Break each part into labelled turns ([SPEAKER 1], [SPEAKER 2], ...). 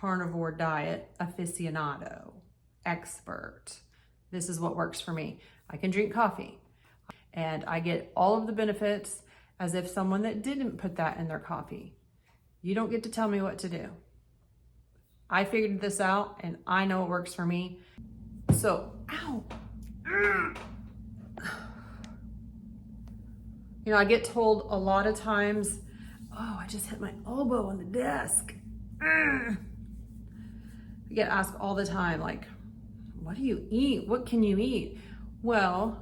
[SPEAKER 1] Carnivore Diet aficionado, expert. This is what works for me. I can drink coffee and I get all of the benefits as if someone that didn't put that in their coffee. You don't get to tell me what to do. I figured this out and I know it works for me. So, ow. You know, I get told a lot of times, oh, I just hit my elbow on the desk. I get asked all the time, like, what do you eat? What can you eat? Well,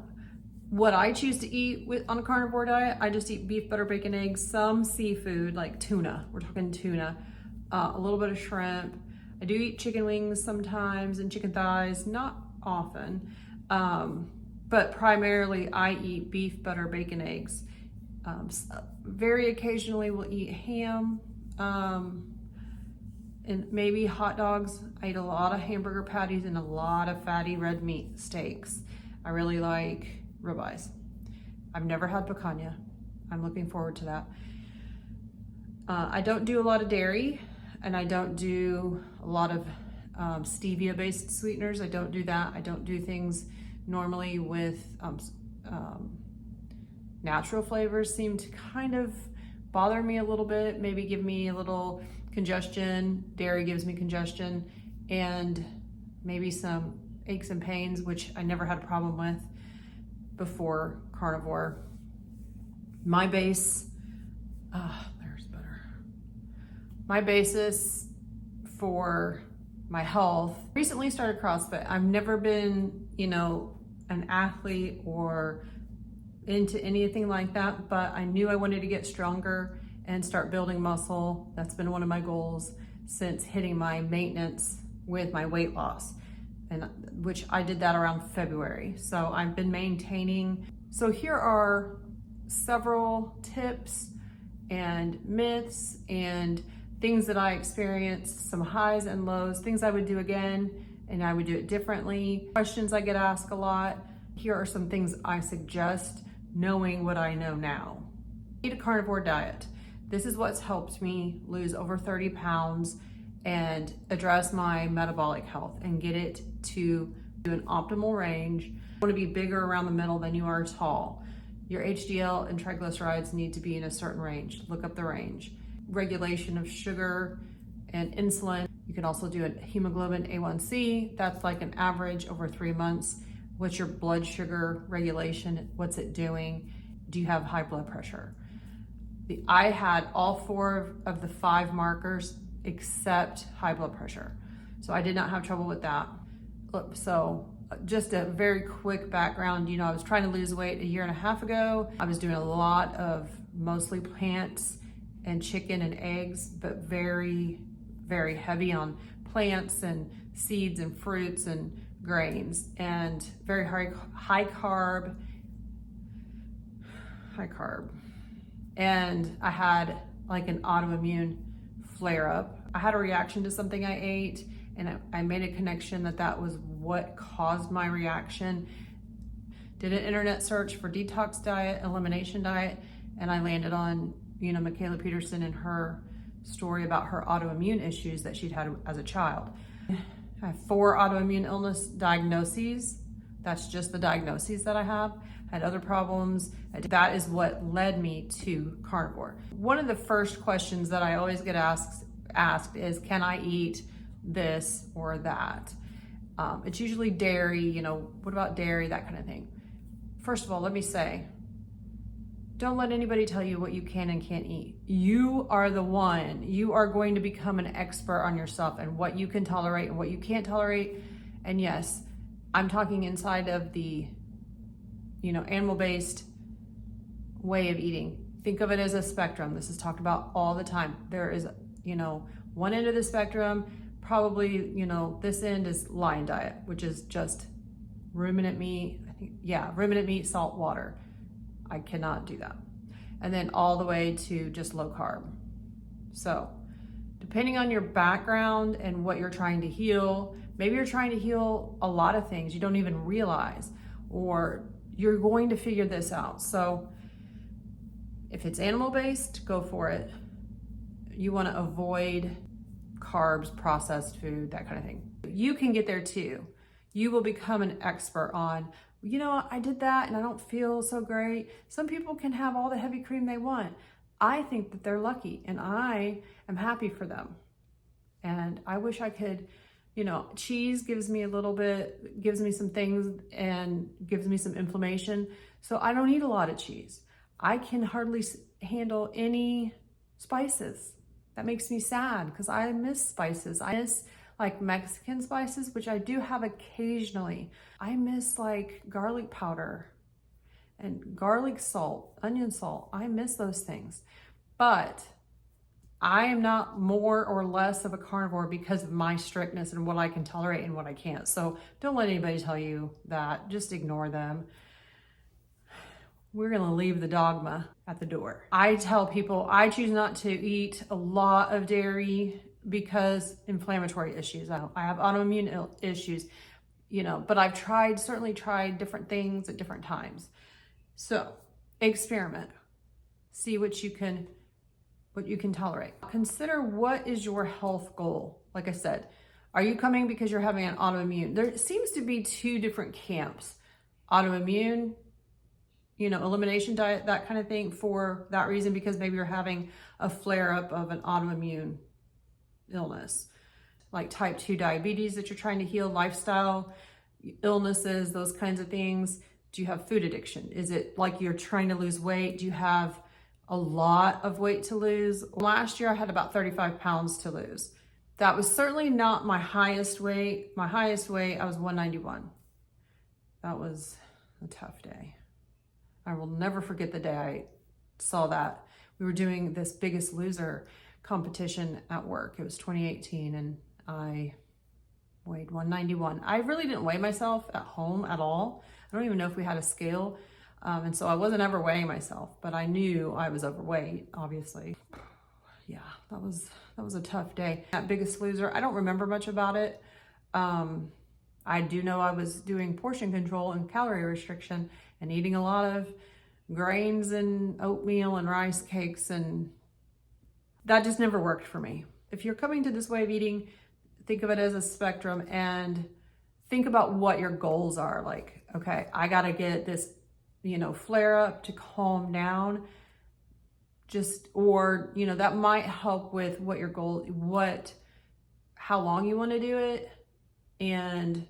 [SPEAKER 1] what I choose to eat on a carnivore diet, I just eat beef, butter, bacon, eggs, some seafood like tuna. We're talking tuna, a little bit of shrimp. I do eat chicken wings sometimes and chicken thighs, not often, but primarily I eat beef, butter, bacon, eggs. Very occasionally we'll eat ham and maybe hot dogs. I eat a lot of hamburger patties and a lot of fatty red meat steaks. I really like ribeyes. I've never had picanha. I'm looking forward to that. I don't do a lot of dairy and I don't do a lot of stevia based sweeteners. I don't do that. I don't do things normally with natural flavors. Seem to kind of bother me a little bit, maybe give me a little congestion. Dairy gives me congestion and maybe some aches and pains, which I never had a problem with before carnivore. My base, there's butter. My basis for my health, recently started CrossFit. I've never been, you know, an athlete or into anything like that, but I knew I wanted to get stronger and start building muscle. That's been one of my goals since hitting my maintenance with my weight loss, and which I did that around February. So I've been maintaining. So here are several tips and myths and things that I experienced, some highs and lows, things I would do again and I would do it differently. Questions I get asked a lot. Here are some things I suggest knowing what I know now. Eat a carnivore diet. This is what's helped me lose over 30 pounds and address my metabolic health and get it to an optimal range. You want to be bigger around the middle than you are tall. Your HDL and triglycerides need to be in a certain range. Look up the range. Regulation of sugar and insulin. You can also do a hemoglobin A1C. That's like an average over 3 months. What's your blood sugar regulation? What's it doing? Do you have high blood pressure? I had all 4 of the 5 markers except high blood pressure. So I did not have trouble with that. So just a very quick background, you know, I was trying to lose weight a year and a half ago. I was doing a lot of mostly plants and chicken and eggs, but very, very heavy on plants and seeds and fruits and grains, and very high carb. And I had like an autoimmune flare up. I had a reaction to something I ate, and I made a connection that was what caused my reaction. Did an internet search for detox diet, elimination diet, and I landed on, you know, Michaela Peterson and her story about her autoimmune issues that she'd had as a child. I have 4 autoimmune illness diagnoses. That's just the diagnoses that I have. I had other problems. That is what led me to carnivore. One of the first questions that I always get asked is, can I eat this or that? It's usually dairy, you know, what about dairy, that kind of thing. First of all, let me say, don't let anybody tell you what you can and can't eat. You are the one. You are going to become an expert on yourself and what you can tolerate and what you can't tolerate. And yes, I'm talking inside of the, you know, animal-based way of eating. Think of it as a spectrum. This is talked about all the time. There is, you know, one end of the spectrum, probably, you know, this end is lion diet, which is just ruminant meat. Ruminant meat, salt, water. I cannot do that. And then all the way to just low carb. So depending on your background and what you're trying to heal, maybe you're trying to heal a lot of things you don't even realize, or you're going to figure this out. So if it's animal-based, go for it. You want to avoid carbs, processed food, that kind of thing. You can get there too. You will become an expert on, you know, I did that and I don't feel so great. Some people can have all the heavy cream they want. I think that they're lucky and I am happy for them. And I wish I could, you know, cheese gives me a little bit, gives me some things and gives me some inflammation. So I don't eat a lot of cheese. I can hardly handle any spices. That makes me sad because I miss spices. I miss like Mexican spices, which I do have occasionally. I miss like garlic powder and garlic salt, onion salt. I miss those things. But I am not more or less of a carnivore because of my strictness and what I can tolerate and what I can't. So don't let anybody tell you that. Just ignore them. We're gonna leave the dogma at the door. I tell people I choose not to eat a lot of dairy because inflammatory issues. I have autoimmune issues, you know, but I've certainly tried different things at different times. So experiment, see what you can tolerate. Consider what is your health goal. Like I said, are you coming because you're having an autoimmune? There seems to be two different camps. Autoimmune, you know, elimination diet, that kind of thing for that reason, because maybe you're having a flare up of an autoimmune illness, like type 2 diabetes that you're trying to heal, lifestyle illnesses, those kinds of things. Do you have food addiction? Is it like you're trying to lose weight? Do you have a lot of weight to lose? Last year I had about 35 pounds to lose. That was certainly not my highest weight. My highest weight, I was 191. That was a tough day. I will never forget the day I saw that. We were doing this Biggest Loser competition at work. It was 2018 and I weighed 191. I really didn't weigh myself at home at all. I don't even know if we had a scale. And so I wasn't ever weighing myself, but I knew I was overweight, obviously. Yeah, that was a tough day. That Biggest Loser, I don't remember much about it. I do know I was doing portion control and calorie restriction and eating a lot of grains and oatmeal and rice cakes, and that just never worked for me. If you're coming to this way of eating, think of it as a spectrum and think about what your goals are. Like, okay, I gotta get this, you know, flare up to calm down. Or, you know, that might help with what your goal, how long you want to do it and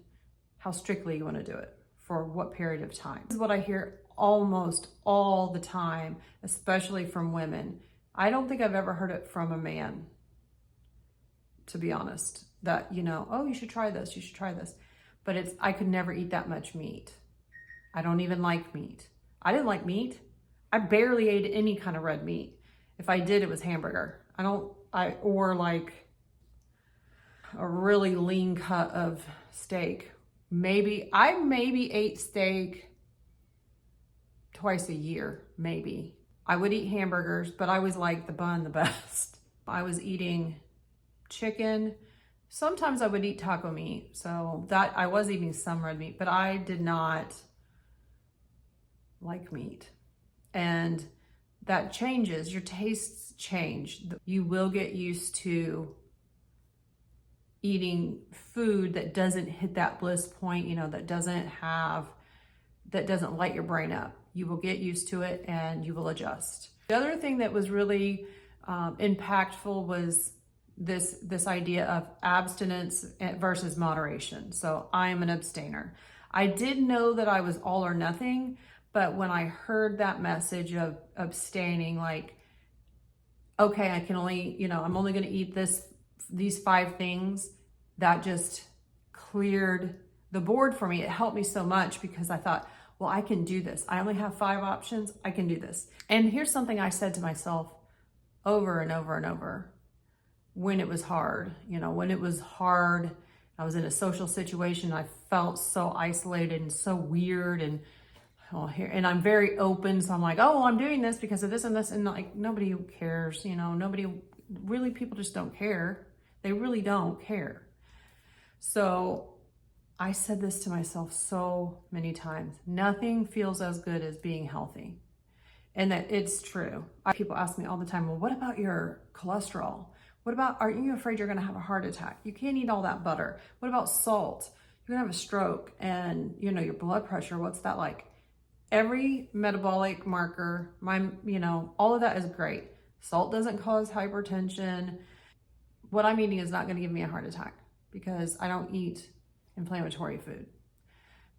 [SPEAKER 1] how strictly you want to do it for what period of time. This is what I hear almost all the time, especially from women. I don't think I've ever heard it from a man, to be honest, that, you know, oh, you should try this, you should try this. But I could never eat that much meat. I don't even like meat. I didn't like meat. I barely ate any kind of red meat. If I did, it was hamburger. Or like a really lean cut of steak. I maybe ate steak twice a year, maybe. I would eat hamburgers, but I always liked the bun the best. I was eating chicken. Sometimes I would eat taco meat. So that I was eating some red meat, but I did not like meat. And that changes, your tastes change. You will get used to eating food that doesn't hit that bliss point, you know, that doesn't light your brain up. You will get used to it and you will adjust. The other thing that was really impactful was this idea of abstinence versus moderation. So I am an abstainer. I did know that I was all or nothing, but when I heard that message of abstaining, like, okay, I can only, you know, I'm only going to eat these 5 things, that just cleared the board for me. It helped me so much because I thought, well, I can do this. I only have 5 options. I can do this. And here's something I said to myself over and over and over when it was hard. You know, when it was hard, I was in a social situation. I felt so isolated and so weird and I'm very open. So I'm like, oh, well, I'm doing this because of this and this. And like, nobody cares, you know, people just don't care. They really don't care. So I said this to myself so many times. Nothing feels as good as being healthy. And that it's true. People ask me all the time, well, what about your cholesterol? What about, are you afraid you're gonna have a heart attack? You can't eat all that butter. What about salt? You're gonna have a stroke, and your blood pressure, what's that like? Every metabolic marker, all of that is great. Salt doesn't cause hypertension. What I'm eating is not gonna give me a heart attack because I don't eat inflammatory food.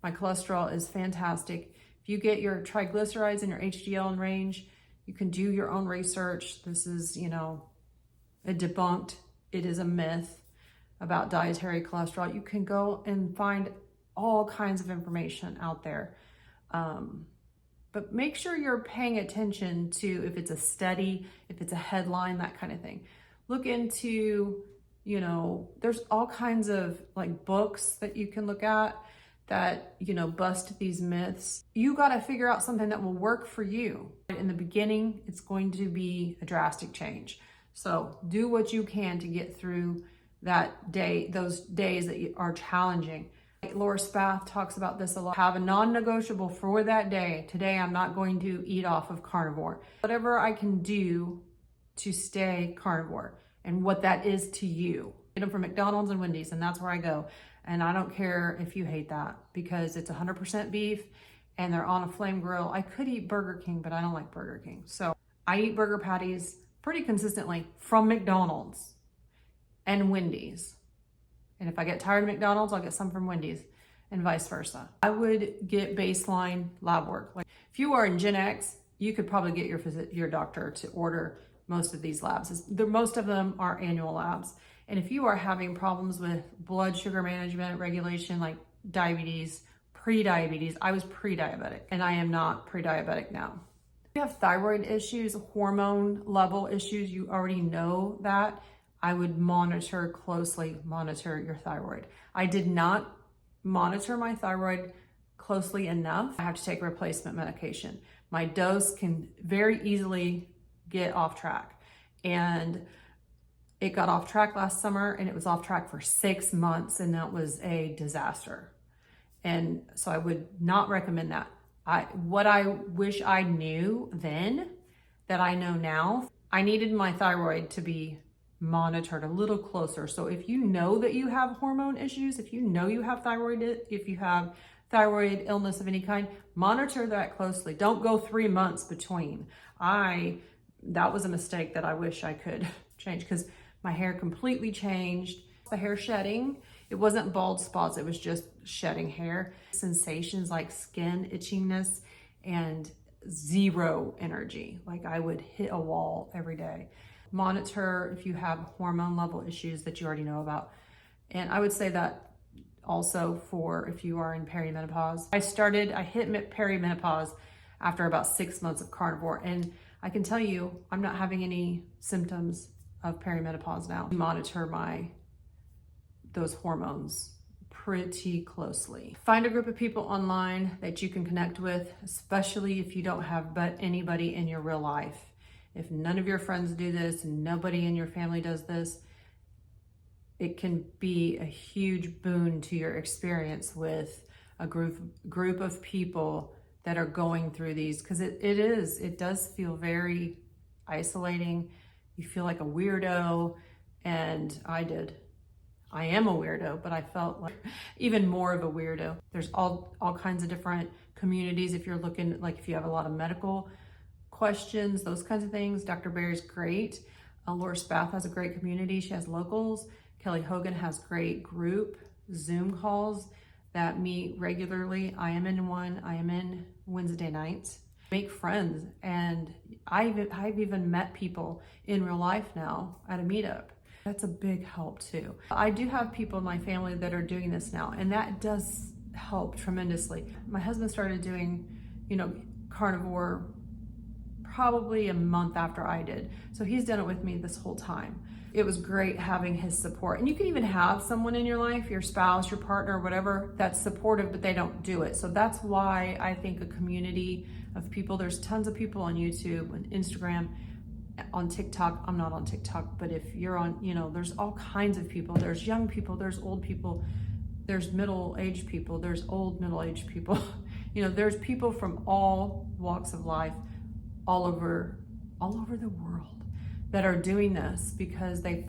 [SPEAKER 1] My cholesterol is fantastic. If you get your triglycerides and your HDL in range, you can do your own research. This is, a debunked. It is a myth about dietary cholesterol. You can go and find all kinds of information out there. But make sure you're paying attention to if it's a study, if it's a headline, that kind of thing. Look into, there's all kinds of like books that you can look at that, bust these myths. You got to figure out something that will work for you. In the beginning, it's going to be a drastic change. So do what you can to get through that day, those days that are challenging. Laura Spath talks about this a lot. Have a non-negotiable for that day. Today, I'm not going to eat off of carnivore. Whatever I can do to stay carnivore, and what that is to you. Get them from McDonald's and Wendy's, and that's where I go. And I don't care if you hate that because it's 100% beef and they're on a flame grill. I could eat Burger King, but I don't like Burger King. So I eat burger patties pretty consistently from McDonald's and Wendy's. And if I get tired of McDonald's, I'll get some from Wendy's and vice versa. I would get baseline lab work. Like if you are in Gen X, you could probably get your doctor to order most of these labs. Most of them are annual labs. And if you are having problems with blood sugar management, regulation, like diabetes, pre-diabetes, I was pre-diabetic and I am not pre-diabetic now. If you have thyroid issues, hormone level issues, you already know that. I would closely monitor your thyroid. I did not monitor my thyroid closely enough. I have to take replacement medication. My dose can very easily get off track. And it got off track last summer and it was off track for 6 months and that was a disaster. And so I would not recommend that. What I wish I knew then that I know now, I needed my thyroid to be monitored a little closer. So if you know that you have hormone issues, if you know you have thyroid, if you have thyroid illness of any kind, monitor that closely. Don't go 3 months between. That was a mistake that I wish I could change because my hair completely changed. The hair shedding, it wasn't bald spots, it was just shedding hair. Sensations like skin itchiness and zero energy. Like I would hit a wall every day. Monitor if you have hormone level issues that you already know about. And I would say that also for if you are in perimenopause. I hit perimenopause after about 6 months of carnivore. And I can tell you, I'm not having any symptoms of perimenopause now. Monitor those hormones pretty closely. Find a group of people online that you can connect with, especially if you don't have anybody in your real life. If none of your friends do this and nobody in your family does this, it can be a huge boon to your experience with a group of people that are going through these, because it does feel very isolating. You feel like a weirdo, and I am a weirdo, but I felt like even more of a weirdo. There's all kinds of different communities. If you're looking, like if you have a lot of medical questions, those kinds of things, Dr. Barry's great. Laura Spath has a great community. She has locals. Kelly Hogan has great group Zoom calls that meet regularly. I am in one. I am in Wednesday nights. Make friends, and I've even met people in real life now at a meetup. That's a big help too. I do have people in my family that are doing this now, and that does help tremendously. My husband started doing, carnivore probably a month after I did. So he's done it with me this whole time. It was great having his support. And you can even have someone in your life, your spouse, your partner, whatever, that's supportive, but they don't do it. So that's why I think a community of people, there's tons of people on YouTube and Instagram, on TikTok. I'm not on TikTok, but if you're on, there's all kinds of people. There's young people, there's old people, there's middle-aged people, there's old middle-aged people. There's people from all walks of life all over the world that are doing this because they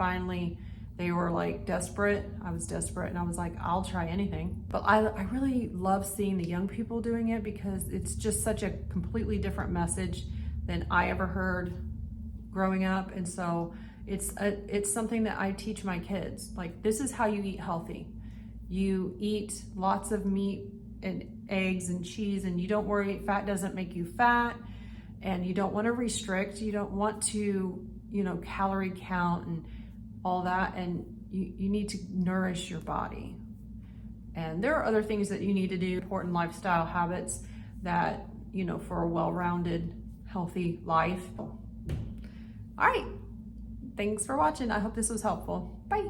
[SPEAKER 1] were like desperate. I was desperate and I was like, I'll try anything. But I really love seeing the young people doing it because it's just such a completely different message than I ever heard growing up. And so it's something that I teach my kids. Like, this is how you eat healthy. You eat lots of meat and eggs and cheese, and you don't worry, fat doesn't make you fat, and you don't want to restrict. You don't want to, calorie count and all that, and you need to nourish your body. And there are other things that you need to do, important lifestyle habits that, for a well-rounded, healthy life. All right, thanks for watching. I hope this was helpful. Bye.